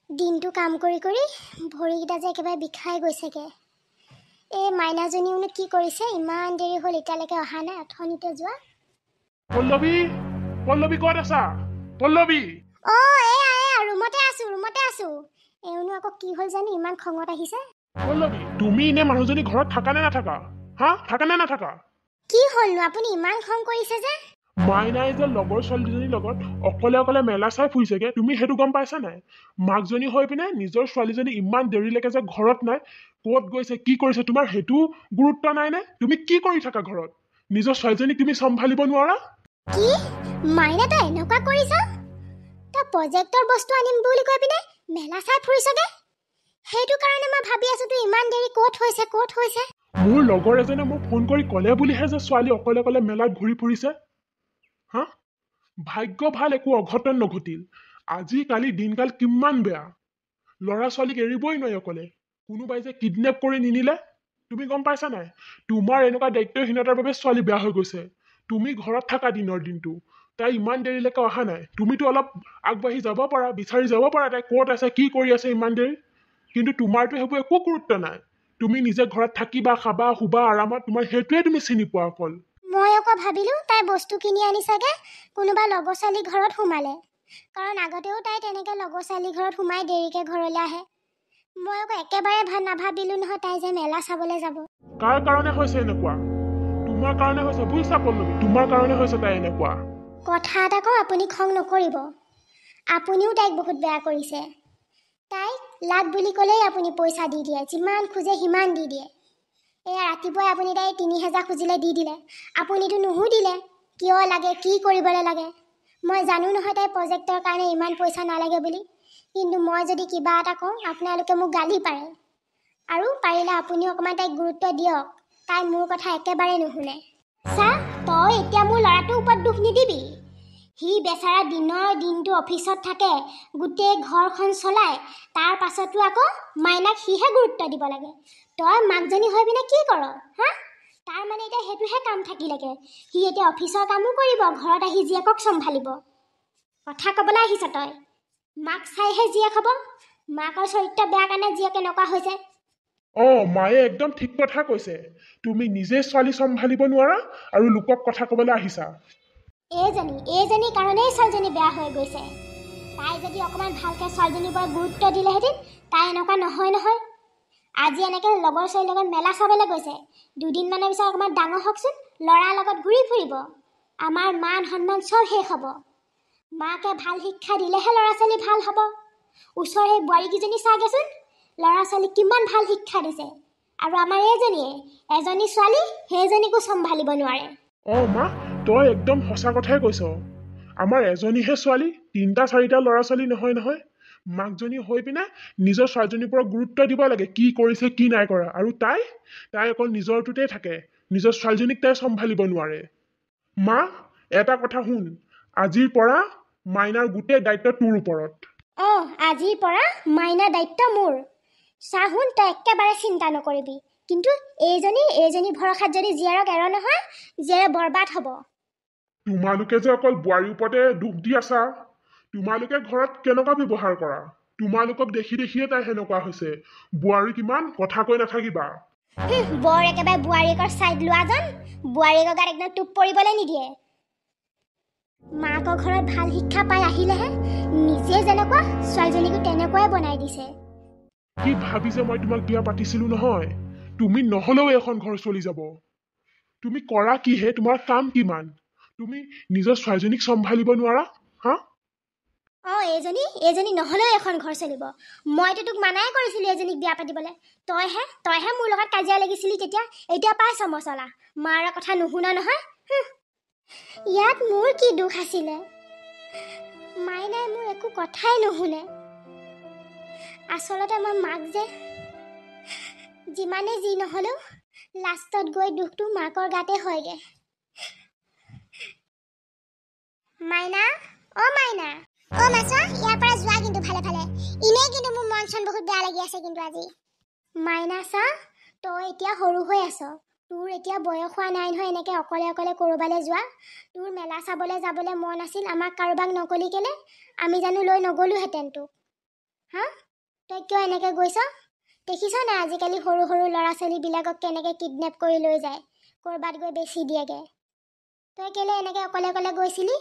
দিনটো কাম কৰি ভৰিকেইটা যে একেবাৰে বিষাই গৈছেগে। এই মাইনাজনীওনো কি কৰিছে? ইমান দেৰি হ'ল এতিয়ালৈকে অহা নাই, অথনিতে যোৱা। পল্লৱী, পল্লৱী ক'ত আছা? পল্লৱী! এয়া ৰুমতে আছো। এওঁনো আকৌ কি হ'ল জানো, ইমান খঙত আহিছে। পল্লৱী, তুমি এনে মানুহজনী ঘৰত থাকা নে নাথাকা? থাকা নে নাথাকা? কি হ'লনো আপুনি ইমান খং কৰিছে যে? মাইনাই যে লগৰ ছোৱালীজনীৰ লগত অকলে অকলে মেলা চাই ফুৰিছেগে, তুমি সেইটো গম পাইছা নাই? মাকজনী হৈ পিনে নিজৰ ছোৱালীজনী ইমান দেৰিলৈকে যে ঘৰত নাই, ক'ত গৈছে কি কৰিছে তোমাৰ সেইটো গুৰুত্ব নাই নে? তুমি কি কৰি থাকা ঘৰত? নিজৰ ছোৱালীজনীক তুমি চম্ভালিব নোৱাৰা? কি মাইনা তই এনেকুৱা কৰিছ? তই প্ৰজেক্টৰ বস্তু আনিম বুলি কৈ পিনে মেলা চাই ফুৰিছগে? সেইটো কাৰণে মই ভাবি আছো তুই ইমান দেৰি ক'ত হৈছে। মোৰ লগৰ এজনে মোক ফোন কৰি ক'লে বুলিহে যে ছোৱালী অকলে অকলে মেলাত ঘূৰি ফুৰিছে। ভাগ্য ভাল একো অঘটন নঘটিল। আজিকালি দিনকাল কিমান বেয়া, ল'ৰা ছোৱালীক এৰিবই নোৱাৰি অকলে। কোনোবাই যে কিডনেপ কৰি নিনিলে, তুমি গম পাইছা নাই? তোমাৰ এনেকুৱা দায়িত্বহীনতাৰ বাবে ছোৱালী বেয়া হৈ গৈছে। তুমি ঘৰত থাকা দিনৰ দিনটো, তাই ইমান দেৰিলৈকে অহা নাই। তুমিতো অলপ আগবাঢ়ি যাব পাৰা, বিচাৰি যাব পাৰা তাই ক'ত আছে কি কৰি আছে ইমান দেৰি। কিন্তু তোমাৰতো সেইবোৰ একো গুৰুত্ব নাই। তুমি নিজে ঘৰত থাকিবা, খাবা, শুবা আৰামত, তোমাৰ সেইটোৱে তুমি চিনি পোৱা অকল। মই আকৌ ভাবিলো তাই বস্তু কিনি আনি চাগে কোনোবা লগৰ ছোৱালী ঘৰত সোমালে, কাৰণ আগতেও তাই তেনেকে লগৰ ছোৱালী ঘৰত সোমাই দেৰিকে ঘৰলৈ আহে। মই আকৌ একেবাৰে নাভাবিলো নহয় তাই যে মেলা চাবলৈ যাব। কাৰ কাৰণে হৈছে এনেকুৱা? তোমাৰ কাৰণে হৈছে, বুজিছা পল্লৱী? তোমাৰ কাৰণে হৈছে তাই এনেকুৱা। কথা এটা কওঁ, আপুনি খং নকৰিব। আপুনিও তাইক বহুত বেয়া কৰিছে। তাইক লাগ বুলি ক'লেই আপুনি পইচা দি দিয়ে, যিমান খোজে সিমান দি দিয়ে। এয়া ৰাতিপুৱাই আপুনি তাই ৩,০০০ খুজিলে দি দিলে। আপুনিতো নুসুধিলে কিয় লাগে, কি কৰিবলৈ লাগে। মই জানো নহয় তাই প্ৰজেক্টৰ কাৰণে ইমান পইচা নালাগে বুলি, কিন্তু মই যদি কিবা এটা কওঁ আপোনালোকে মোক গালি পাৰে। আৰু পাৰিলে আপুনিও অকণমান তাইক গুৰুত্ব দিয়ক। তাই মোৰ কথা একেবাৰে নুশুনে। চা, তই এতিয়া মোৰ ল'ৰাটোৰ ওপৰত দুখ নিদিবি। সি বেচাৰা দিনটো অফিচত থাকে, গোটেই ঘৰখন চলায়, তাৰ পাছতো আকৌ মাইনাক সিহে গুৰুত্ব দিব লাগে। তই মাকজনী হৈ পিনে কি কৰ? তাৰ মানে এতিয়া সেইটোহে কাম থাকিলেগে। সি এতিয়া অফিচৰ কামো কৰিব, ঘৰত আহি জীয়েকক চম্ভালিব। কথা ক'বলৈ আহিছ তই? মাক চাইহে জীয়েক হ'ব। মাকৰ চৰিত্ৰ বেয়া কাৰণে জীয়েক এনেকুৱা হৈছে। মায়ে একদম ঠিক কথা কৈছে। তুমি নিজে ছোৱালী চম্ভালিব নোৱাৰা আৰু লোকক কথা ক'বলৈ আহিছা। এইজনী কাৰণেই ছোৱালীজনী বেয়া হৈ গৈছে। তাই যদি অকণমান ভালকৈ ছোৱালীজনীৰ পৰা গুৰুত্ব দিলেহেঁতেন তাই এনেকুৱা নহয়। আজি এনেকৈ লগৰ ছোৱালীৰ লগত মেলা চাবলৈ গৈছে, দুদিনমানৰ পিছত অকণমান ডাঙৰ হওকচোন, ল'ৰাৰ লগত ঘূৰি ফুৰিব। আমাৰ মান সন্মান চব শেষ হ'ব। মাকে ভাল শিক্ষা দিলেহে ল'ৰা ছোৱালী ভাল হ'ব। ওচৰৰ সেই বোৱাৰীকেইজনী চাগেচোন, ল'ৰা ছোৱালীক কিমান ভাল শিক্ষা দিছে। আৰু আমাৰ এজনী ছোৱালী সেইজনীকো চম্ভালিব নোৱাৰে। মা, তই একদম সঁচা কথাই কৈছ। আমাৰ এজনীহে ছোৱালী, ৩-৪টা ল'ৰা ছোৱালী নহয়। মাকজনী হৈ পিনে নিজৰ ছোৱালীজনীৰ পৰা গুৰুত্ব দিব লাগে, কি কৰিছে কি নাই কৰা। আৰু তাই অকল নিজৰটোতে থাকে, নিজৰ ছোৱালীজনীক তাই চম্ভালিব নোৱাৰে। মা, এটা কথা শুন, আজিৰ পৰা মাইনাৰ গোটেই দায়িত্ব তোৰ ওপৰত। আজিৰ পৰা মাইনাৰ দায়িত্ব মোৰ। চাহোন, তই একেবাৰে চিন্তা নকৰিবি। কিন্তু এইজনী ভৰসাত যদি জীয়াৰক এৰ নহয়, জীয়াৰে বৰবাদ হ'ব। তোমালোকে যে অকল বোৱাৰীৰ ওপৰতে দুখ দি আছা। তোমালোকে ঘৰত কেনেকুৱা ব্যৱহাৰ কৰা? তোমালোকক দেখিয়ে তাই সেনেকুৱা হৈছে। বোৱাৰীক ইমান কথা কৈ নাথাকিবা। বৰ একেবাৰে বোৱাৰীকৰ চাইড লোৱাজন, বোৱাৰীকৰ গাত একদম টোপ পৰিবলৈ নিদিয়ে। মাকৰ ঘৰত ভাল শিক্ষা পাই আহিলেহে নিজে যেনেকুৱা ছোৱালীজনীকো তেনেকুৱাই বনাই দিছে। কি ভাবি যে মই তোমাক বিয়া পাতিছিলো নহয়? তুমি নহলেও এখন ঘৰ চলি যাব। তুমি কৰা কিহে? তোমাৰ কাম কিমান? তুমি নিজৰ ছোৱালীজনীক চম্ভালিব নোৱাৰা? এইজনী নহলেও এখন ঘৰ চলিব। মইতো তোক মানাই কৰিছিলো এজনীক বিয়া পাতিবলৈ। তইহে মোৰ লগত কাজিয়া লাগিছিলি তেতিয়া। এতিয়া পাইছ মচলা, মাৰ কথা নুশুনা নহয়। ইয়াত মোৰ কি দুখ আছিলে? মাইনাই মোৰ একো কথাই নুশুনে। আচলতে মই মাক যে যিমানে যি নহলেও লাষ্টত গৈ দুখটো মাকৰ গাতে হয়গে। মাইনা, মাইনা, মাছা, ইয়াৰ পৰা যোৱা কিন্তু ভালে। এনেই কিন্তু মোৰ মন চন বহুত বেয়া লাগি আছে কিন্তু আজি। মাইনা চা, তই এতিয়া সৰু হৈ আছ। তোৰ এতিয়া বয়স হোৱা নাই নহয় এনেকে অকলে কৰবালৈ যোৱা। তোৰ মেলা চাবলৈ যাবলৈ মন আছিল, আমাক কাৰোবাক নকলি কেলে? আমি জানো লৈ নগলোহেঁতেন তোক? হা তই কিয় এনেকৈ গৈছ দেখিছ নাই আজিকালি সৰু সৰু ল'ৰা ছোৱালীবিলাকক কেনেকৈ কিডনেপ কৰি লৈ যায় ক'ৰবাত গৈ বেচি দিয়েগৈ তই কেলে এনেকৈ অকলে অকলে গৈছিলি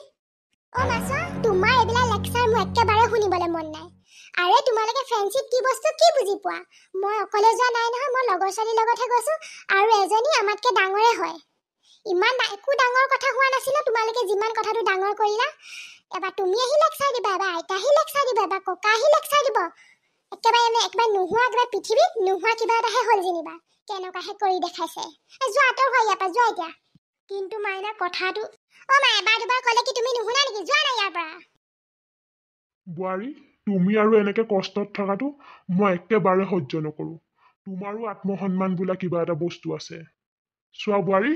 অ' মাছা তোমাৰ এইবিলাক লেকচাৰ মোৰ একেবাৰে শুনিবলৈ মন নাই আৰে তোমালোকে ফ্ৰেণ্ডশ্বিপ কি বস্তু কি বুজি পোৱা মই অকলে যোৱা নাই নহয় মই লগৰ ছোৱালীৰ লগতহে গৈছোঁ আৰু এজনী আমাতকৈ ডাঙৰে হয় ইমান একো ডাঙৰ কথা হোৱা নাছিলে তোমালোকে যিমান কথাটো ডাঙৰ কৰিলা এবাৰ তুমি আহি লেকচাৰ দিবা এবাৰ আইতা আহি লেকচাৰ দিব এবাৰ ককা আহি লেকচাৰ দিব একেবাৰে নোহোৱা একেবাৰে পৃথিৱীত নোহোৱা কিবা এটাহে হ'ল যেনিবা কেনেকুৱাহে কৰি দেখাইছে যোৱা আঁতৰ হয় ইয়াৰ পৰা যোৱা এতিয়া কিন্তু মাইনা কথাটো অ' মা এবাৰ দুবাৰ ক'লে কি তুমি নুশুনা নেকি যোৱা নাই ইয়াৰ পৰা বোৱাৰী তুমি আৰু এনেকে কষ্টত থকাটো মই একেবাৰে সহ্য নকৰোঁ তোমাৰো আত্মসন্মান বোলা কিবা এটা বস্তু আছে চোৱা বোৱাৰী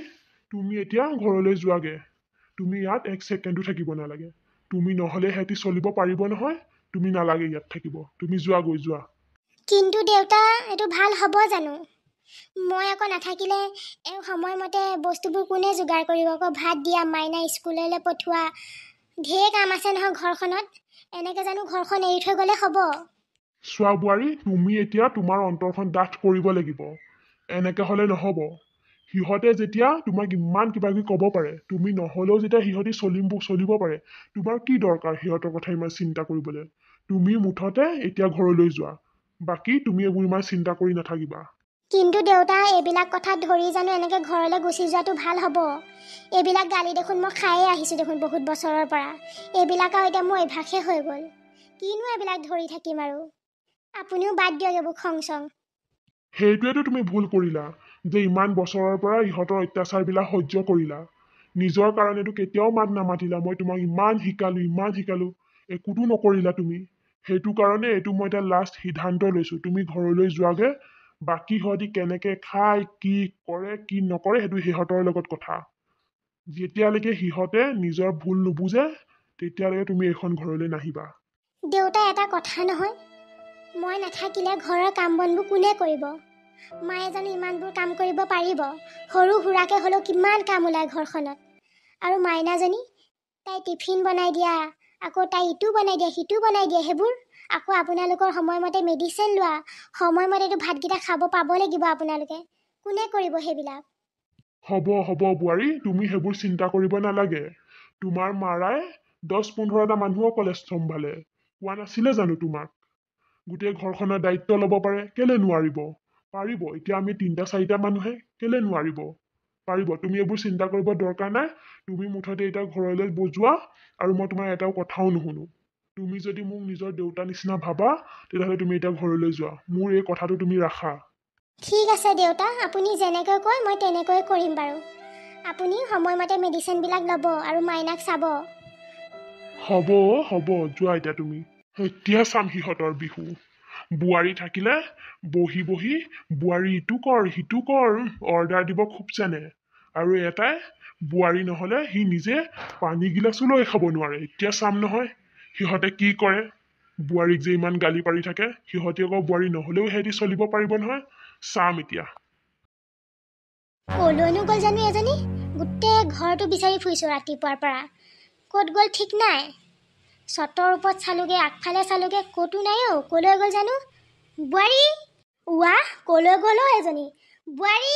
তুমি এতিয়া ঘৰলৈ যোৱাগে তুমি ইয়াত এক ছেকেণ্ডো থাকিব নালাগে তুমি নহ'লে সিহঁতি চলিব পাৰিব নহয় তুমি নালাগে ইয়াত থাকিব তুমি যোৱাগৈ যোৱা কিন্তু দেউতা এইটো ভাল হ'ব জানো মই আকৌ নাথাকিলে এই সময়মতে বস্তুবোৰ কোনে যোগাৰ কৰিব আকৌ ভাত দিয়া মাইনা স্কুললৈ পঠোৱা ঢেৰ কাম আছে নহয় ঘৰখনত এনেকৈ জানো ঘৰখন এৰি থৈ গ'লে হ'ব চোৱা বোৱাৰী তুমি এতিয়া তোমাৰ অন্তৰখন ডাঠ কৰিব লাগিব এনেকে হ'লে নহ'ব সিহঁতে যেতিয়া তোমাক ইমান কিবা কিবি ক'ব পাৰে তুমি নহ'লেও যেতিয়া সিহঁতি চলিব পাৰে তোমাৰ কি দৰকাৰ সিহঁতৰ কথা ইমান চিন্তা কৰিবলৈ তুমি মুঠতে এতিয়া ঘৰলৈ যোৱা বাকী তুমি এইবোৰ ইমান চিন্তা কৰি নাথাকিবা কিন্তু দেউতা এইবিলাক কথা ধৰি জানো এনেকৈ ঘৰলৈ গুচি যোৱাটো ভাল হ'ব এইবিলাক গালি দেখোন মই খায়ে আহিছোঁ দেখোন বহুত বছৰৰ পৰা এইবিলাক আৰু এতিয়া মোৰ অভ্যাসে হৈ গ'ল কিনো এইবিলাক ধৰি থাকিম আৰু আপুনিও বাদ দিয়ক এইবোৰ খং চং সেইটোৱেতো তুমি ভুল কৰিলা যে ইমান বছৰৰ পৰা ইহঁতৰ অত্যাচাৰবিলাক সহ্য কৰিলা নিজৰ কাৰণেতো কেতিয়াও মাত নামাতিলা মই তোমাক ইমান শিকালো একোতো নকৰিলা তুমি সেইটো কাৰণে এইটো মই এতিয়া লাষ্ট সিদ্ধান্ত লৈছো তুমি ঘৰলৈ যোৱাগে বাকী সিহঁতি কেনেকে খায় কি কৰে কি নকৰে সেইটো সিহঁতৰ লগত কথা যেতিয়ালৈকে সিহঁতে নিজৰ ভুল নুবুজে তেতিয়ালৈকে তুমি এইখন ঘৰলৈ নাহিবা দেউতা এটা কথা নহয় মই নাথাকিলে ঘৰৰ কাম বনবোৰ কোনে কৰিব মায়ে জানো ইমানবোৰ কাম কৰিব পাৰিব সৰু সুৰাকৈ হ'লেও কিমান কাম ওলায় ঘৰখনত আৰু মাইনাজনী তাই টিফিন বনাই দিয়া আকৌ তাই ইটো বনাই দিয়ে সিটো বনাই দিয়ে সেইবোৰ আকৌ আপোনালোকৰ সময়মতে মেডিচিন লোৱা সময়মতেতো ভাতকেইটা খাব পাব লাগিব আপোনালোকে কোনে কৰিব সেইবিলাক হ'ব বোৱাৰী তুমি সেইবোৰ চিন্তা কৰিব নালাগে তোমাৰ মাৰাই 10-15টা মানুহক কলেজ চম্ভালে কোৱা নাছিলে জানো তোমাক গোটেই ঘৰখনৰ দায়িত্ব ল'ব পাৰে কেলে নোৱাৰিব পাৰিব এতিয়া আমি 3-4টা মানুহে কেলে নোৱাৰিব পাৰিব তুমি এইবোৰ চিন্তা কৰিব দৰকাৰ নাই তুমি মুঠতে এতিয়া ঘৰলৈ যোৱা আৰু মই তোমাৰ এটাও কথাও নুশুনো তুমি যদি মোক নিজৰ দেউতা নিচিনা ভাবা তেতিয়াহ'লে তুমি এতিয়া ঘৰলৈ যোৱা মোৰ এই কথাটো তুমি ৰাখা ঠিক আছে দেউতা আপুনি যেনেকৈ কয় মই তেনেকৈ কৰিম বাৰু আপুনি সময়মতে মেডিচিনবিলাক ল'ব আৰু মাইনাক চাব হ'ব যোৱা এতিয়া তুমি এতিয়া চাম সিহঁতৰ বিহু বোৱাৰী থাকিলে বহি বোৱাৰী ইটো কৰ সিটো কৰ অৰ্ডাৰ দিব খুব জানে আৰু এটাই বোৱাৰী নহ'লে সি নিজে পানী গিলাচো লৈ খাব নোৱাৰে এতিয়া চাম নহয় সিহঁতে কি কৰে বোৱাৰীক যে ইমান গালি পাৰি থাকে সিহঁতে আকৌ বোৱাৰী নহ'লেও সিহঁতি চলিব পাৰিব নহয় চাম এতিয়া ক'লৈনো গ'ল জানো এজনী গোটেই ঘৰটো বিচাৰি ফুৰিছোঁ ৰাতিপুৱাৰ পৰা ক'ত গ'ল ঠিক নাই চটৰ ওপৰত চালোগৈ আগফালে চালোগৈ ক'তো নাই অ' ক'লৈ গ'ল জানো বোৱাৰী ৱাহ ক'লৈ গ'ল অ' এজনী বোৱাৰী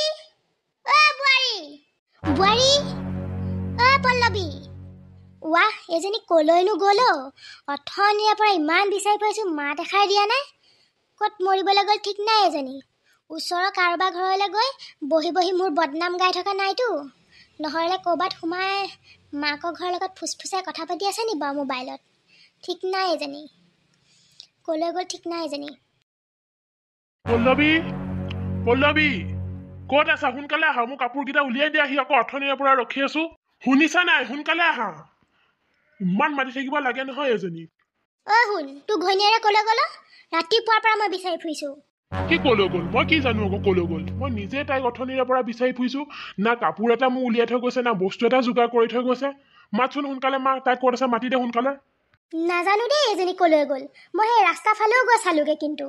বোৱাৰী অ' পল্লৱী ৱাহ এজনী ক'লৈনো গ'ল অ' অথনিৰে পৰা ইমান বিচাৰি ফুৰিছোঁ মাত এষাৰ দিয়া নাই ক'ত মৰিবলৈ গ'ল ঠিক নাই এজনী ওচৰৰ কাৰোবাৰ ঘৰলৈ গৈ বহি মোৰ বদনাম গাই থকা নাইতো নহ'লে ক'ৰবাত সোমাই মাকৰ ঘৰৰ লগত ফুচফুচাই কথা পাতি আছে নি বাৰু মোবাইলত ঠিক নাই এজনী ক'লৈ গ'ল ঠিক নাই এজনী পল্লৱী ক'ত আছা সোনকালে আহা মোৰ কাপোৰকেইটা উলিয়াই দিয়া আহি আকৌ অথনিৰে পৰা ৰখি আছো শুনিছা নাই সোনকালে আহা ইমান মাতি থাকিব লাগে নহয় এজনী অ' শুন তোৰ ঘৈণীয়েৰে ক'লৈ গ'ল ৰাতিপুৱাৰ পৰা মই বিচাৰি ফুৰিছোঁ কি ক'লৈ গ'ল মই কি জানো আকৌ ক'লৈ গ'ল মই নিজে তাইক অথনিৰে পৰা বিচাৰি ফুৰিছো না কাপোৰ এটা মোক উলিয়াই থৈ গৈছে না বস্তু এটা যোগাৰ কৰি থৈ গৈছে মাতচোন সোনকালে মা তাইক ক'ত আছে মাতি দে সোনকালে নাজানো দেই এজনী ক'লৈ গ'ল মই সেই ৰাস্তা ফালেও গৈ চালোগৈ কিন্তু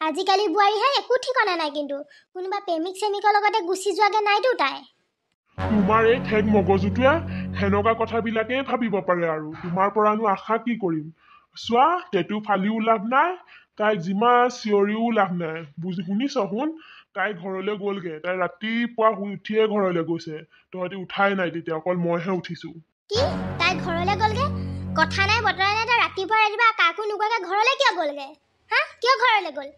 আজিকালি বোৱাৰীহে একো ঠিকনা নাই কিন্তু কোনোবা প্ৰেমিক চেমিকৰ লগতে গুচি যোৱাগৈ নাইতো তাই তোমাৰ এই ঠেক মগজুটোৱে সেনেকুৱা কথাবিলাকেই ভাবিব পাৰে আৰু তোমাৰ পৰানো আশা কি কৰিম চোৱা টেটু ফালিও লাভ নাই তাইক যিমান চিঞৰিও লাভ নাই শুনিছ শুন তাই ঘৰলৈ গ'লগে তাই ৰাতিপুৱা শুই উঠিয়ে ঘৰলৈ গৈছে তহঁতি উঠাই নাই তেতিয়া অকল মইহে উঠিছো কি তাই ঘৰলৈ গ'লগে কথা নাই বতৰা নাই তাই ৰাতিপুৱা কাকো নোকোৱাকে ঘৰলৈ কিয় গ'লগে হা কিয় ঘৰলৈ গ'ল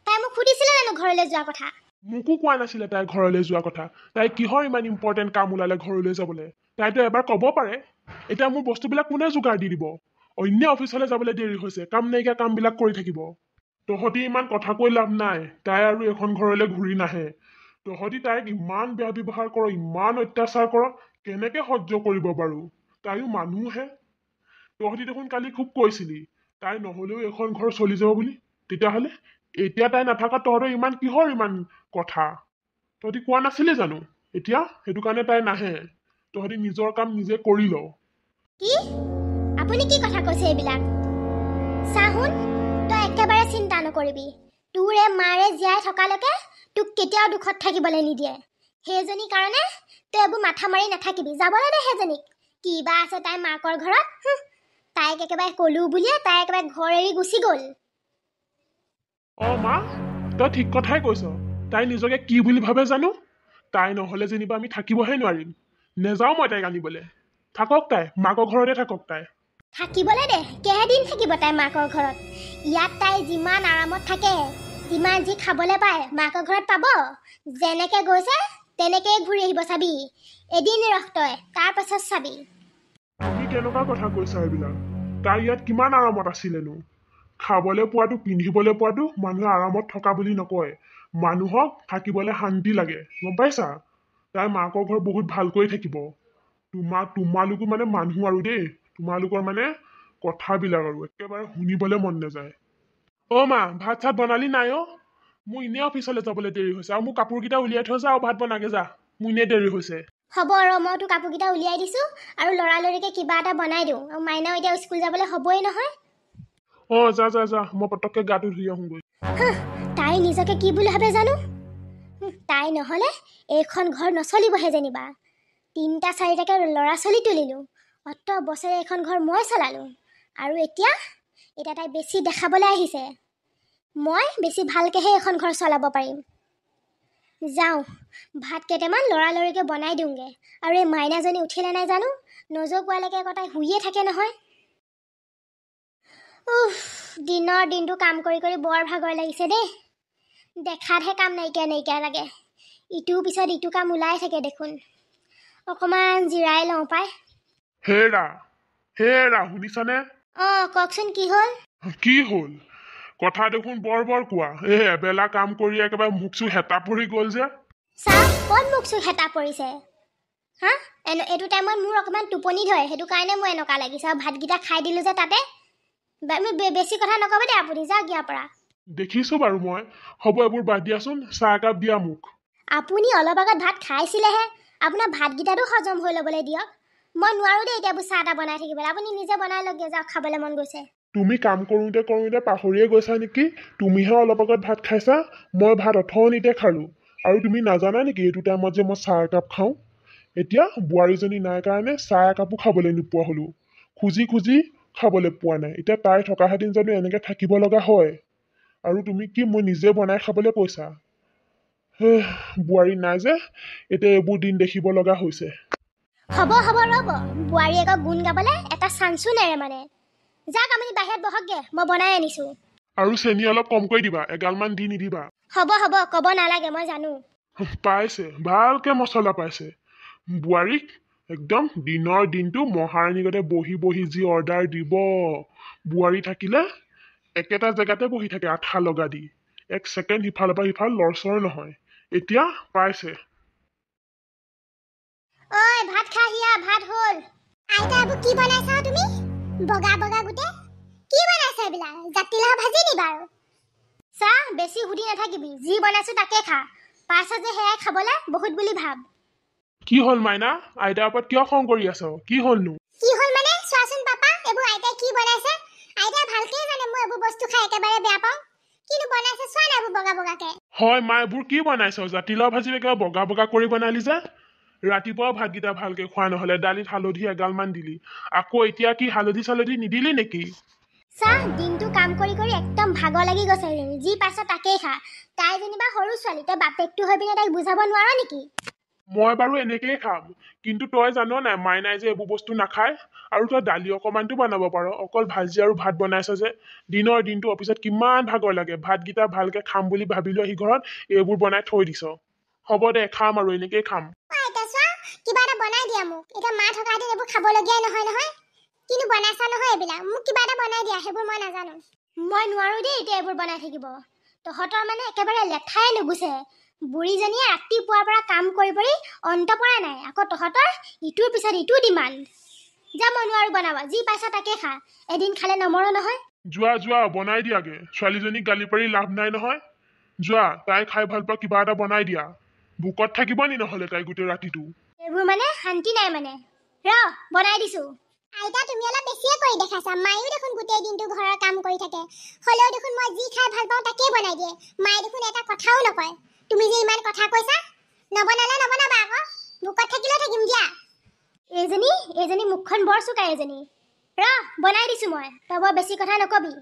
তাই মোক সুধিছিলে জানো ঘৰলৈ যোৱা কথা মোকো কোৱা নাছিলে তাই ঘৰলৈ যোৱা কথা তাই কিহৰ ইমান ইম্পৰ্টেণ্ট কাম ওলালে ঘৰলৈ যাবলৈ তাইতো এবাৰ ক'ব পাৰে এতিয়া মোৰ বস্তুবিলাক কোনে যোগাৰ দি দিব অন্য অফিচলৈ যাবলৈ দেৰি হৈছে কাম নাইকিয়া কামবিলাক কৰি থাকিব তহঁতি ইমান কথা কৈ লাভ নাই তাই আৰু এখন ঘৰলৈ ঘূৰি নাহে তহঁতি তাইক ইমান বেয়া ব্যৱহাৰ কৰ ইমান অত্যাচাৰ কৰ কেনেকে সহ্য কৰিব বাৰু তাইও মানুহহে তহঁতি দেখোন কালি খুব কৈছিলি তাই নহ'লেও এখন ঘৰ চলি যাব বুলি তেতিয়াহ'লে এতিয়া তাই নাথাকা তহঁতৰ ইমান কিহৰ ইমান কথা তহঁতি কোৱা নাছিলি জানো এতিয়া সেইটো কাৰণে তাই নাহে তহঁতি নিজৰ কাম নিজে কৰি ল কি আপুনি কি কথা কৈছে এইবিলাক চাহুন তই একেবাৰে চিন্তা নকৰিবি তোৰে মাৰে জীয়াই থকালৈকে তোক কেতিয়াও দুখত থাকিবলৈ নিদিয়ে সেইজনীৰ কাৰণে তই এইবোৰ মাথা মাৰি নাথাকিবি যাবলৈ দে সেইজনীক কিবা আছে তাই মাকৰ ঘৰত তাইক একেবাৰে কলো বুলিয়ে তাই একেবাৰে ঘৰ এৰি গুচি গ'ল অ মা তই ঠিক কথাই কৈছ তাই নিজকে কি বুলি ভাবে জানো তাই নহ'লে যেনিবা আমি থাকিবহে নোৱাৰিম নেযাওঁ মই তাইক আনিবলৈ থাকক তাই মাকৰ ঘৰতে থাকক তাই থাকিবলৈ দে কেইদিন থাকিব তাই মাকৰ ঘৰত ইয়াত তাই যিমান আৰামত থাকে যিমান যি খাবলৈ পায় মাকৰ ঘৰত পাব যেনেকে গৈছে তেনেকেই ঘূৰি আহিব চাবি এদিন ৰখ তই তাৰ পাছত চাবি তুমি কেনেকুৱা কথা কৈছা এইবিলাক তাই ইয়াত কিমান আৰামত আছিলেনো খাবলৈ পোৱাটো পিন্ধিবলৈ পোৱাটো মানুহে আৰামত থকা বুলি নকয় মানুহক থাকিবলৈ শান্তি লাগে গম পাইছা তাই মাকৰ ঘৰ বহুত ভালকৈ থাকিব তোমালোকো মানে মানুহ আৰু দেই তোমালোকৰ মানে কথাবিলাক আৰু একেবাৰে শুনিবলৈ মন নাযায় অ মা ভাত চাত বনালি নাই অ মোৰ এনেই অফিচলৈ যাবলৈ দেৰি হৈছে আৰু মোৰ কাপোৰকেইটা উলিয়াই থৈ যা আৰু ভাত বনাগে যা মোৰ এনেই দেৰি হৈছে হ'ব ৰ মই তোৰ কাপোৰকেইটা উলিয়াই দিছোঁ আৰু লৰালৰিকে কিবা এটা বনাই দিওঁ আৰু মাইনাও এতিয়া স্কুল যাবলৈ হ'বই নহয় অ যা যা যা মই পটককৈ গাটো ধুই আহোঁগৈ তাই নিজকে কি বুলি ভাবে জানো তাই নহ'লে এইখন ঘৰ নচলিবহে যেনিবা ৩টা ৪টাকে ল'ৰা ছোৱালী তুলিলোঁ অত বছৰে এইখন ঘৰ মই চলালোঁ আৰু এতিয়া তাই বেছি দেখাবলৈ আহিছে মই বেছি ভালকৈহে এইখন ঘৰ চলাব পাৰিম যাওঁ ভাত কেইটামান লৰালৰিকৈ বনাই দিওঁগৈ আৰু এই মাইনাজনী উঠিলে নাই জানো নজগোৱালৈকে আকৌ তাই শুইয়ে থাকে নহয় দিনৰ দিনটো কাম কৰি কৰি বৰ ভাগৰ লাগিছে দেই দেখাতহে কাম নাইকিয়া লাগে ইটোৰ পিছত ইটো কাম ওলাই থাকে দেখোন অকণমান জিৰাই লওঁ পাই হেৰা শুনিছানে কওকচোন কি হ'ল কি হ'ল কথা দেখোন বৰ কোৱা এবেলা কাম কৰি একেবাৰে মুখ চুখ হেতা পৰি গ'ল যে চাওক ক'ত মুখ চুখ হেতা পৰিছে হা এইটো টাইমত মোৰ অকণমান টোপনি ধৰে সেইটো কাৰণে মোৰ এনেকুৱা লাগিছে আৰু ভাতকেইটা খাই দিলোঁ যে তাতে বেছি কথা নক'ব দে আপুনি যাওক ইয়াৰ পৰা দেখিছো বাৰু মই হ'ব এইবোৰ বাদ দিয়াচোন চাহ একাপ দিয়া মোক আপুনি অলপ আগত ভাত খাইছিলেহে আপোনাৰ ভাতকেইটাতো হজম হৈ ল'বলৈ দিয়ক মই নোৱাৰোঁ দেই এতিয়া চাহ এটা বনাই থাকিবলৈ আপুনি নিজে বনাই লওকগৈ যাওক খাবলৈ মন গৈছে তুমি কাম কৰোঁতে পাহৰিয়ে গৈছা নেকি তুমিহে অলপ আগত ভাত খাইছা মই ভাত অথনিতে খালোঁ আৰু তুমি নাজানা নেকি এইটো টাইমত যে মই চাহ একাপ খাওঁ এতিয়া বোৱাৰীজনী নাই কাৰণে চাহ একাপো খাবলৈ নোপোৱা হ'লো খুজি খাবলৈ পোৱা নাই এতিয়া তাই থকাহেঁতেন জানো এনেকৈ থাকিব লগা হয় আৰু তুমি কি মই নিজে বনাই খাবলৈ কৈছা বোৱাৰী নাই যে এতিয়া এইবোৰ দিন দেখিব লগা হৈছে হ'ব ৰ'ব বোৱাৰী আকৌ গুণ গাবলৈ এটা চান্সো নেৰে মানে যাওক আপুনি বাহিৰত বহকগৈ মই বনাই আনিছোঁ আৰু চেনি অলপ কমকৈ দিবা এগালমান দি নিদিবা হ'ব ক'ব নালাগে মই জানো পাইছে ভালকে মছলা পাইছে বোৱাৰীক একদম দিনৰ দিনটো মহাৰাণীৰ গতে বহি যি অৰ্ডাৰ দিব বোৱাৰী থাকিলে একেটা জেগাতে বহি থাকে আঠা লগা দি 1 ছেকেণ্ড সিফালৰ পৰা সিফাল লৰচৰ নহয় এতিয়া পাইছে ঐ ভাত খাহিয়া ভাত হ'ল আইতা এইবোৰ কি বনাইছা তুমি বগা গোটে কি বনাইছা এইবিলাক জাতিলাও ভাজি নি বাৰু চাহ বেছি সুধি নাথাকিবি যি বনাইছো তাকে খা পাছত যে সেয়াই খাবলৈ বহুত বুলি ভাব কি হ'ল মাইনা আইতাৰ ওপৰত কিয় খং কৰি আছ কি হ'লনো কি হ'ল মানে চোৱাচোন পাপা এইবোৰ আইতাই কি বনাইছে আইতাই ভালকৈ জানে মই এইবোৰ বস্তু খাই একেবাৰে বেয়া পাওঁ কিন্তু বনাইছে চোৱা না এইবোৰ বগাকে হয় মা এইবোৰ কি বনাইছ জাতিলাও ভাজি একেবাৰে বগা কৰি বনালি যে ৰাতিপুৱা ভাতকেইটা ভালকে খোৱা নহ'লে দালিত হালধি এগালমান দিলি আকৌ এতিয়া কি হালধি চালধি নিদিলি নেকি চাহ দিনটো কাম কৰি কৰি একদম ভাগৰ লাগি গৈছে যি পাইছ তাকেই খা তাই যেনিবা সৰু ছোৱালী তই বাপেকটো হৈ পিনে তাইক বুজাব নোৱাৰ নেকি মই বাৰু এনেকেই খাম কিন্তু তই জান নাই মাইনাই যে এইবোৰ বস্তু নাখায় আৰু তই দালি অকণমানটো বনাব পাৰ অকল ভাজি আৰু ভাত বনাইছ যে দিনৰ দিনটো অফিচত কিমান ভাগৰ লাগে ভাতকেইটা ভালকে খাম বুলি ভাবিলো আহি ঘৰত এইবোৰ বনাই থৈ দিছ হ'ব দে খাম আৰু এনেকেই খাম আইতা চোৱা কিবা এটা বনাই দিয়া মোক এতিয়া মা থকা হেঁতেন এইবোৰ খাবলগীয়াই নহয় কিনো বনাইছা নহয় এইবিলাক মোক কিবা এটা বনাই দিয়া সেইবোৰ মই নাজানো মই নোৱাৰো দেই এতিয়া এইবোৰ বনাই থাকিব তহঁতৰ মানে একেবাৰে লেঠাই নুগুছে বুঢ়ীজনীয়ে ৰাতিপুৱাৰ পৰা কাম কৰি অন্ত পৰা নাই আকৌ তহঁতৰ ইটোৰ পিছত ইটো ডিমাণ্ড যা মই নোৱাৰো বনাব যি পাইছা তাকে খা এদিন খালে নমৰ নহয় যোৱা বনাই দিয়াগে ছোৱালীজনীক গালি পাৰি লাভ নাই নহয় যোৱা তাই খাই ভাল পোৱা কিবা এটা বনাই দিয়া ভোকত থাকিব নি নহলে তাই গোটেই ৰাতিটো এইবোৰ মানে শান্তি নাই মানে ৰ বনাই দিছো আইতা তুমি অলপ বেছিয়ে কৰি দেখাইছা মায়েও দেখোন গোটেই দিনটো ঘৰৰ কাম কৰি থাকে হলেও দেখোন মই যি খাই ভাল পাওঁ তাকেই বনাই দিয়ে মায়ে দেখোন এটা কথাও নকয় তুমি যে ইমান কথা কৈছা নবনালে নবনাবা আকৌ ভোকত থাকিলেও থাকিম দিয়া এইজনী মুখখন বৰ চোকা এইজনী ৰ বনাই দিছো মই তই বৰ বেছি কথা নকবি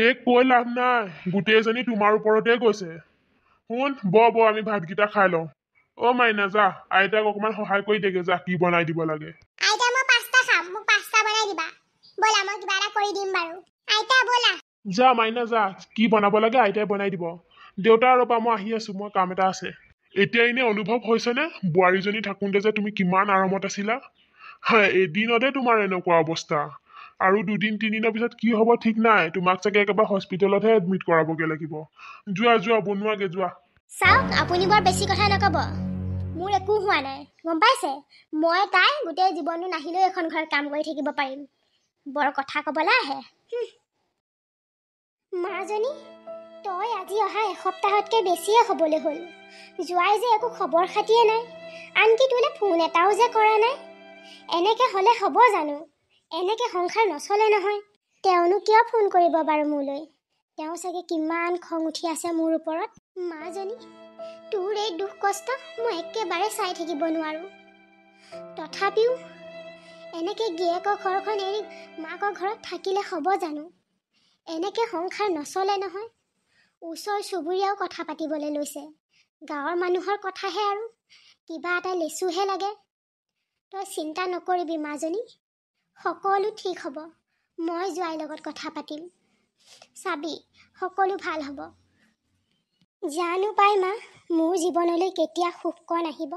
এই কৈ লাভ নাই গোটেইজনী তোমাৰ ওপৰতে গৈছে শুন ব আমি ভাতকেইটা খাই লওঁ অ মাইনা যা আইতাক অকমান সহায় কৰি দেগে যা কি বনাই দিব লাগে আইতা মই পাস্তা খাম মোক পাস্তা বনাই দিবা বলা মই কিবা এটা কৰি দিম বাৰু আইতা বলা যা মাইনা যা কি বনাব লাগে আইতাই বনাই দিব দেউতা আৰু পৰা মই আহি আছো মই কাম এটা আছে এতিয়া এনে অনুভৱ হৈছেনে বোৱাৰীজনী থাকোঁতে যে তুমি কিমান আৰামত আছিলা হয় এদিনতে তোমাৰ এনেকুৱা অৱস্থা আৰু দুদিন তিনিদিনৰ পিছত কি হ'ব ঠিক নাই তোমাক চাগে একেবাৰে হস্পিটেলতহে এডমিট কৰাবগে লাগিব যোৱা বনোৱাগে যোৱা চাওক আপুনি বৰ বেছি কথা নকব মোৰ একো হোৱা নাই গম পাইছে মই তাই গোটেই জীৱনটো নাহিলেও এখন ঘৰত কাম কৰি থাকিব পাৰিম বৰ কথা কবলৈ আহে মাজনী তই আজি অহা এসপ্তাহতকৈ বেছিয়ে হ'বলৈ হ'ল যোৱাই যে একো খবৰ খাতিয়ে নাই আনকি তোলে ফোন এটাও যে কৰা নাই এনেকে হ'লে হ'ব জানো এনেকে সংসাৰ নচলে নহয় তেওঁনো কিয় ফোন কৰিব বাৰু মোলৈ তেওঁ চাগে কিমান খং উঠি আছে মোৰ ওপৰত মাজনী তোৰ এই দুখ কষ্ট মই একেবাৰে চাই থাকিব নোৱাৰো তথাপিও এনেকে গিয়েকৰ ঘৰখন এৰি মাকৰ ঘৰত থাকিলে হ'ব জানো এনেকে সংসাৰ নচলে নহয় ওচৰ চুবুৰীয়াও কথা পাতিবলৈ লৈছে গাঁৱৰ মানুহৰ কথাহে আৰু কিবা এটা লেচুহে লাগে তই চিন্তা নকৰিবি মাজনী সকলো ঠিক হ'ব মই জোৱাইৰ লগত কথা পাতিম চাবি সকলো ভাল হ'ব জানো পাই মা মোৰ জীৱনলৈ কেতিয়া সুখকণ আহিব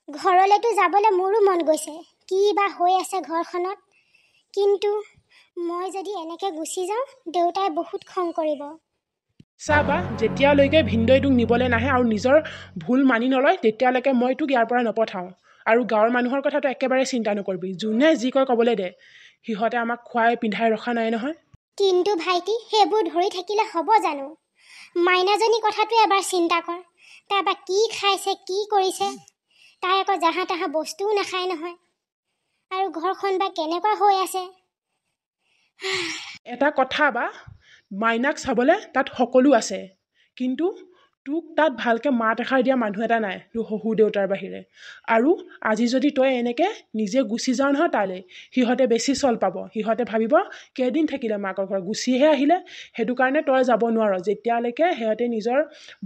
ঘৰলৈতো যাবলৈ মোৰো মন গৈছে কি বা হৈ আছে ঘৰখনত কিন্তু মই যদি এনেকে গুচি যাওঁ দেউতাই বহুত খং কৰিব চাবা যেতিয়ালৈকে ভিনদৈ তোক নিবলৈ নাহে আৰু নিজৰ ভুল মানি নলয় তেতিয়ালৈকে মই তোক ইয়াৰ পৰা নপঠাওঁ আৰু গাঁৱৰ মানুহৰ কথাটো একেবাৰে চিন্তা নকৰিবি যোনে যি কয় ক'বলৈ দে সিহঁতে আমাক খুৱাই পিন্ধাই ৰখা নাই নহয় কিন্তু ভাইটি সেইবোৰ ধৰি থাকিলে হ'ব জানো মাইনাজনী কথাটো এবাৰ চিন্তা কৰ তাই বা কি খাইছে কি কৰিছে তাই আকৌ জাহা তাহা বস্তুও নাখায় নহয় আৰু ঘৰখন বা কেনেকুৱা হৈ আছে এটা কথা বা মাইনাক চাবলৈ তাত সকলো আছে কিন্তু তোক তাত ভালকৈ মাত এষাৰ দিয়া মানুহ এটা নাই তোৰ শহুৰ দেউতাৰ বাহিৰে আৰু আজি যদি তই এনেকৈ নিজে গুচি যাওঁ নহয় তালৈ সিহঁতে বেছি চল পাব সিহঁতে ভাবিব কেইদিন থাকিলে মাকৰ ঘৰত গুচিহে আহিলে সেইটো কাৰণে তই যাব নোৱাৰ যেতিয়ালৈকে সিহঁতে নিজৰ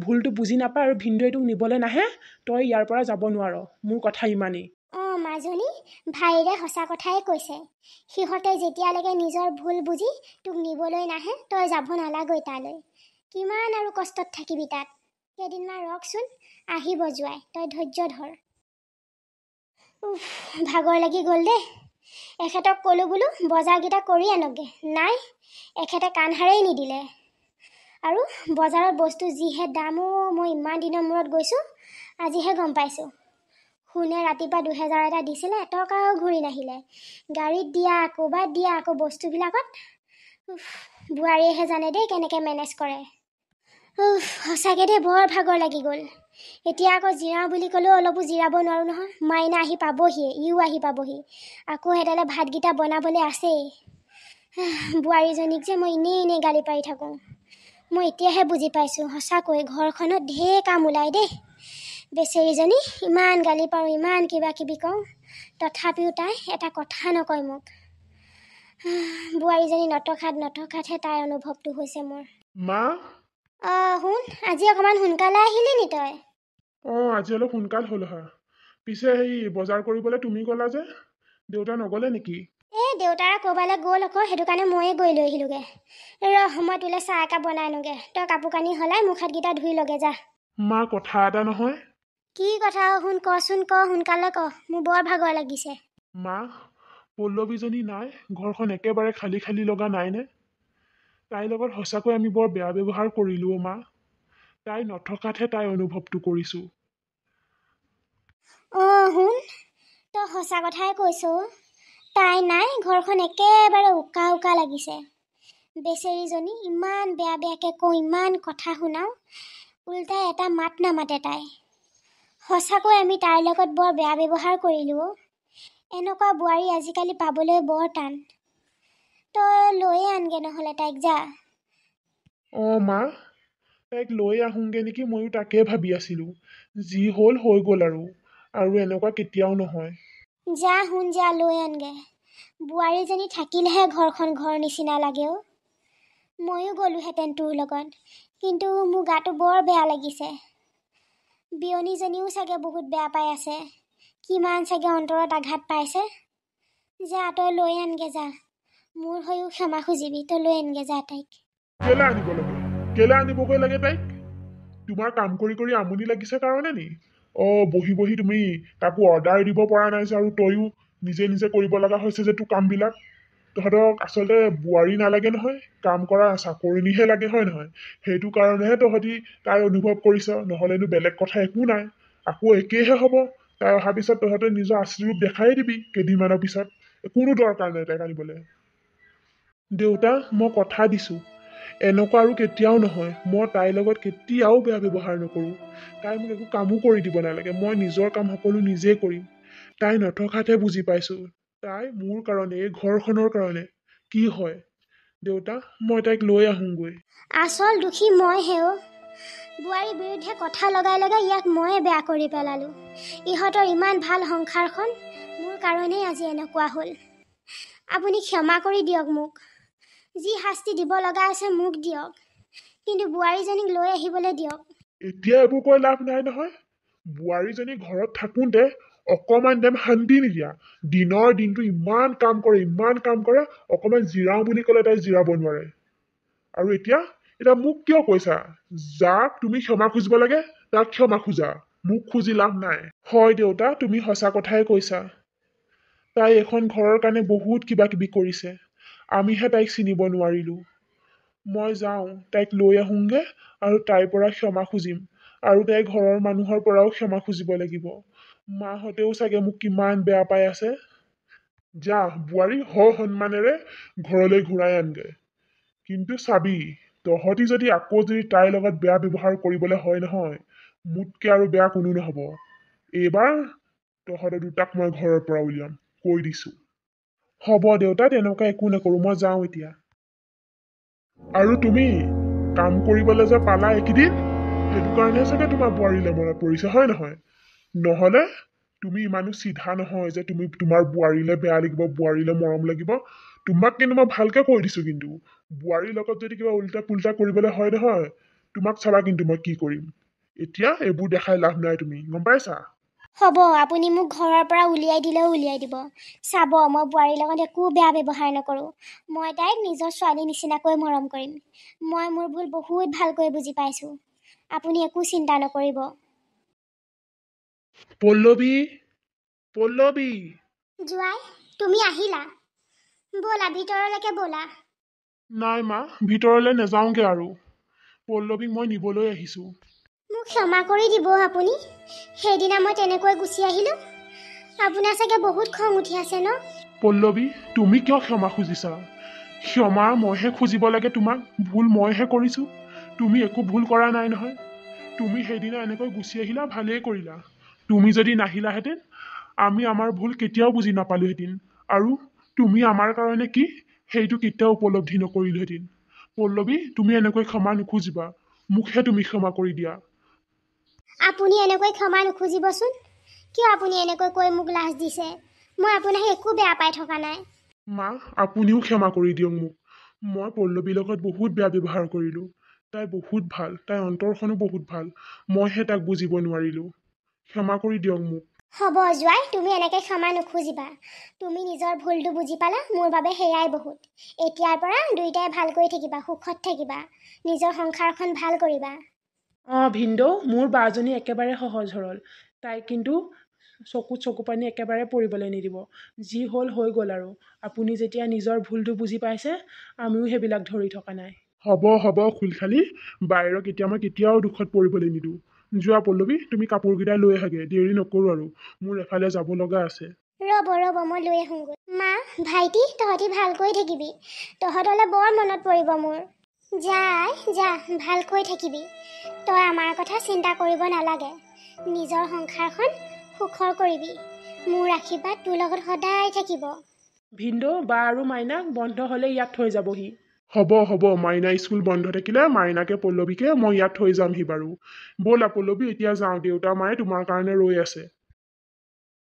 ভুলটো বুজি নাপায় আৰু ভিনদৈ তোক নিবলৈ নাহে তই ইয়াৰ পৰা যাব নোৱাৰ মোৰ কথা ইমানেই অঁ মাজনী ভাইৰে সঁচা কথাই কৈছে সিহঁতে যেতিয়ালৈকে নিজৰ ভুল বুজি তোক নিবলৈ নাহে তই যাব নালাগৈ তালৈ কিমান আৰু কষ্টত থাকিবি তাত কেইদিনমান ৰখচোন আহিব জোৱাই তই ধৈৰ্য ধৰ ভাগৰ লাগি গ'ল দেই এখেতক ক'লোঁ বোলো বজাৰকেইটা কৰি আনকগৈ নাই এখেতে কাণ সাৰেই নিদিলে আৰু বজাৰত বস্তু যিহে দামো মই ইমান দিনৰ মূৰত গৈছোঁ আজিহে গম পাইছোঁ শুনে ৰাতিপুৱা 2000 এটা দিছিলে এটকাও ঘূৰি নাহিলে গাড়ীত দিয়া ক'ৰবাত দিয়া আকৌ বস্তুবিলাকত বোৱাৰীয়েহে জানে দেই কেনেকৈ মেনেজ কৰে সঁচাকৈ দেই বৰ ভাগৰ লাগি গ'ল এতিয়া আকৌ জিৰাওঁ বুলি ক'লেও অলপো জিৰাব নোৱাৰোঁ নহয় মাইনা আহি পাবহিয়ে ইও আহি পাবহি আকৌ সিহঁতলৈ ভাতকেইটা বনাবলৈ আছেই বোৱাৰীজনীক যে মই এনেই গালি পাৰি থাকোঁ মই এতিয়াহে বুজি পাইছোঁ সঁচাকৈ ঘৰখনত ঢেৰ কাম ওলায় দেই বেচেৰীজনী ইমান গালি পাৰোঁ ইমান কিবা কিবি কওঁ তথাপিও তাই এটা কথা নকয় মোক বোৱাৰীজনী নথকাতহে তাইৰ অনুভৱটো হৈছে মোৰ। মা শুন, আজি অকণমান সোনকালে আহিলি নি তই? আজি অলপ সোনকাল হ'ল হা। পিছে সেই বজাৰ কৰিবলৈ তুমি গ'লা যে, দেউতা নগ'লে নেকি? দেউতাৰে ক'ৰবালৈ গ'ল আকৌ, সেইটো কাৰণে ময়ে গৈ লৈ আহিলোগৈ। মই তোলৈ চাহ একাপ বনাই আনোগৈ, তই কাপোৰ কানি সলাই মুখ হাতকেইটা ধুই লগে যা। মা কথা এটা নহয়। কি কথা শুন, কচোন ক, সোনকালে ক, মোৰ বৰ ভাগৰ লাগিছে। মা, পল্লৱীজনী নাই, ঘৰখন একেবাৰে খালী খালী লগা নাইনে? তাইৰ লগত সঁচাকৈ আমি বৰ বেয়া ব্যৱহাৰ কৰিলোঁ মা। তাই নথকাতহে তাই অনুভৱটো কৰিছোঁ। শুন, তই সঁচা কথাই কৈছ। তাই নাই, ঘৰখন একেবাৰে উকা উকা লাগিছে। বেচেৰীজনী, ইমান বেয়া বেয়াকৈ কওঁ, ইমান কথা শুনাওঁ, উল্টাই এটা মাত নামাতে তাই। সঁচাকৈ আমি তাইৰ লগত বৰ বেয়া ব্যৱহাৰ কৰিলোঁ। এনেকুৱা বোৱাৰী আজিকালি পাবলৈ বৰ টান। তই লৈয়ে আনগে নহ'লে তাইক, যা। মা, তাইক লৈ আহোঁগৈ নেকি, ময়ো তাকে ভাবি আছিলোঁ। যি হ'ল হৈ গ'ল আৰু এনেকুৱা কেতিয়াও নহয়। যা শুন, যা লৈ আনগে। বোৱাৰীজনী থাকিলেহে ঘৰখন ঘৰ নিচিনা লাগেও। ময়ো গ'লোহেঁতেন তোৰ লগত, কিন্তু মোৰ গাটো বৰ বেয়া লাগিছে। বিয়নীজনীও চাগে বহুত বেয়া পাই আছে, কিমান চাগে অন্তৰত আঘাত পাইছে। যা তই লৈ আনগে, যা। মোৰ হৈও ক্ষমা খুজিবি, তই লৈ আনগে যা তাইক। কেলে আনিব লাগে? কেলে আনিবগৈ লাগে তাইক? তোমাৰ কাম কৰি কৰি আমনি লাগিছে কাৰণে নি? বহি বহি তুমি কাকো অৰ্ডাৰ দিব পৰা নাই যে, আৰু তইও নিজে নিজে কৰিব লগা হৈছে যে তোৰ কামবিলাক। তহঁতক আচলতে বোৱাৰী নালাগে নহয়, কাম কৰা চাকৰিনীহে লাগে, হয় নহয়? সেইটো কাৰণেহে তহঁতি তাই অনুভৱ কৰিছ, নহ'লেনো বেলেগ কথা একো নাই। আকৌ একেইহে হ'ব। তাই অহাৰ পিছত তহঁতে নিজৰ আচলি ৰূপ দেখাই দিবি কেইদিনমানৰ পিছত। কোনো দৰকাৰ নাই তাইক আনিবলৈ। দেউতা, মই কথা দিছোঁ, এনেকুৱা আৰু কেতিয়াও নহয়। মই তাইৰ লগত কেতিয়াও বেয়া ব্যৱহাৰ নকৰোঁ। তাই মোক একো কামো কৰি দিব নালাগে, মই নিজৰ কাম সকলো নিজেই কৰিম। তাই নথকাতহে বুজি পাইছোঁ, তাই মোৰ কাৰণে, এই ঘৰখনৰ কাৰণে কি হয়। দেউতা, মই তাইক লৈ আহোঁগৈ। আচল দোষী মইহে। বোৱাৰীৰ বিৰুদ্ধে কথা লগাই লগাই ইয়াক ময়ে বেয়া কৰি পেলালোঁ। ইহঁতৰ ইমান ভাল সংসাৰখন মোৰ কাৰণেই আজি এনেকুৱা হ'ল। আপুনি ক্ষমা কৰি দিয়ক মোক। যি শাস্তি দিব লগা আছে মোক দিয়ক, কিন্তু বোৱাৰীজনীক লৈ আহিবলৈ দিয়ক। এতিয়া এইবোৰ কৈ লাভ নাই নহয়। বোৱাৰীজনী ঘৰত থাকোঁতে অকণমান টাইম শান্তি নিদিয়া। দিনৰ দিনটো ইমান কাম কৰে, অকণমান জিৰাও বুলি ক'লে তাই জিৰাব নোৱাৰে। আৰু এতিয়া মোক কিয় কৈছা? যাক তুমি ক্ষমা খুজিব লাগে তাক ক্ষমা খোজা, মোক খুজি লাভ নাই। হয় দেউতা, তুমি সঁচা কথাই কৈছা। তাই এখন ঘৰৰ কাৰণে বহুত কিবা কিবি কৰিছে, আমিহে তাইক চিনিব নোৱাৰিলোঁ। মই যাওঁ, তাইক লৈ আহোঁগৈ আৰু তাইৰ পৰা ক্ষমা খুজিম। আৰু তাই ঘৰৰ মানুহৰ পৰাও ক্ষমা খুজিব লাগিব। মাহঁতেও চাগে মোক কিমান বেয়া পাই আছে। যা বোৱাৰী, সন্মানেৰে ঘৰলৈ ঘূৰাই আনগে। কিন্তু চাবি, তহঁতি যদি আকৌ তাইৰ লগত বেয়া ব্যৱহাৰ কৰিবলৈ হয় নহয়, মোতকে আৰু বেয়া কোনো নহ'ব। এইবাৰ তহঁতে দুটাক মই ঘৰৰ পৰা উলিয়াম, কৈ দিছোঁ। হ'ব দেউতা, তেনেকুৱা একো নকৰোঁ, মই যাওঁ এতিয়া। আৰু তুমি কাম কৰিবলৈ যে পালা এইকেইদিন, সেইটো কাৰণেহে চাগে তোমাৰ বোৱাৰীলৈ মনত পৰিছে, হয় নহয়? নহ'লে তুমি ইমানো চিধা নহয় যে তুমি তোমাৰ বোৱাৰীলৈ বেয়া লাগিব, বোৱাৰীলৈ মৰম লাগিব। তোমাক কিন্তু মই ভালকে কৈ দিছোঁ, কিন্তু বোৱাৰীৰ লগত যদি কিবা উল্টা পুল্টা কৰিবলৈ হয় নহয়, তোমাক চাবা কিন্তু মই কি কৰিম। এতিয়া এইবোৰ দেখাই লাভ নাই, তুমি গম পাইছা? হ'ব, আপুনি মোক ঘৰৰ পৰা উলিয়াই দিলেও উলিয়াই দিব। চাব, মই বোৱাৰীৰ লগত একো বেয়া ব্যৱহাৰ নকৰোঁ। মই তাইক নিজৰ ছোৱালী নিচিনাকৈ মৰম কৰিম। মই মোৰ ভুল বহুত ভালকৈ বুজি পাইছোঁ। আপুনি একো চিন্তা নকৰিব। পল্লৱী, পল্লৱী। জোঁৱাই, তুমি আহিলা? ব'লা ভিতৰলৈকে ব'লা। নাই মা, ভিতৰলৈ নাযাওঁগে আৰু। পল্লৱীক মই নিবলৈ আহিছোঁ। মোক ক্ষমা কৰি দিব আপুনি। সেইদিনা মই তেনেকৈ গুচি আহিলোঁ। আপোনাৰ চাগে বহুত খং উঠি আছে ন? পল্লৱী, তুমি কিয় ক্ষমা খুজিছা? ক্ষমা মইহে খুজিব লাগে তোমাক, ভুল মইহে কৰিছোঁ। তুমি একো ভুল কৰা নাই নহয়। তুমি সেইদিনা এনেকৈ গুচি আহিলা, ভালেই কৰিলা। তুমি যদি নাহিলাহেঁতেন, আমি আমাৰ ভুল কেতিয়াও বুজি নাপালোহেঁতেন। আৰু তুমি আমাৰ কাৰণে কি, সেইটো কেতিয়াও উপলব্ধি নকৰিলোহেঁতেন। পল্লৱী, তুমি এনেকৈ ক্ষমা নুখুজিবা, মোকহে তুমি ক্ষমা কৰি দিয়া। আপুনি এনেকৈ ক্ষমা নুখুজিবচোন। কিয় আপুনি এনেকৈ কৈ মোক লাজ দিছে? মই আপোনাক একো বেয়া পাই থকা নাই। মা আপুনিও ক্ষমা কৰি দিয়ক মোক। মই পল্লৱীৰ লগত বহুত বেয়া ব্যৱহাৰ কৰিলোঁ। তাই বহুত ভাল, তাইৰ অন্তৰখনো বহুত ভাল। মইহে তাক বুজিব নোৱাৰিলোঁ। ক্ষমা কৰি দিয়ক মোক। হ'ব জোঁৱাই, তুমি এনেকৈ ক্ষমা নুখুজিবা। তুমি নিজৰ ভুলটো বুজি পালা, মোৰ বাবে সেয়াই বহুত। এতিয়াৰ পৰা দুয়োটাই ভালকৈ থাকিবা, সুখত থাকিবা, নিজৰ সংসাৰখন ভাল কৰিবা। ভিনদেউ, মোৰ বাজনী একেবাৰে সহজ সৰল। তাই কিন্তু চকুত চকু পানী একেবাৰে পৰিবলৈ নিদিব। যি হ'ল হৈ গ'ল আৰু। আপুনি যেতিয়া নিজৰ ভুলটো বুজি পাইছে, আমিও সেইবিলাক ধৰি থকা নাই। হ'ব খুলখালি, বাহিৰক এতিয়া মই কেতিয়াও দুখত পৰিবলৈ নিদিওঁ। যোৱা পল্লৱী, তুমি কাপোৰকেইটা লৈ আহাগে, দেৰি নকৰোঁ আৰু। মোৰ এফালে যাব লগা আছে। ৰ'ব মই লৈ আহোঁগৈ। মা, ভাইটি, তহঁতি ভালকৈ থাকিবি। তহঁতলৈ বৰ মনত পৰিব মোৰ। যা ভালকৈ থাকিবি। তই আমাৰ কথা চিন্তা কৰিব নালাগে। নিজৰ সংসাৰখন সুখৰ কৰিবি। মোৰ আশীৰ্বাদ তোৰ লগত সদায় থাকিব। ভিনদেউ, বা আৰু মাইনাক বন্ধ হ'লে ইয়াত থৈ যাবহি। হ'ব মাইনা স্কুল বন্ধ থাকিলে মাইনাকে পল্লৱীকে মই ইয়াত থৈ যামহি বাৰু। ব'লা পল্লৱী, এতিয়া যাওঁ। দেউতা মায়ে তোমাৰ কাৰণে ৰৈ আছে।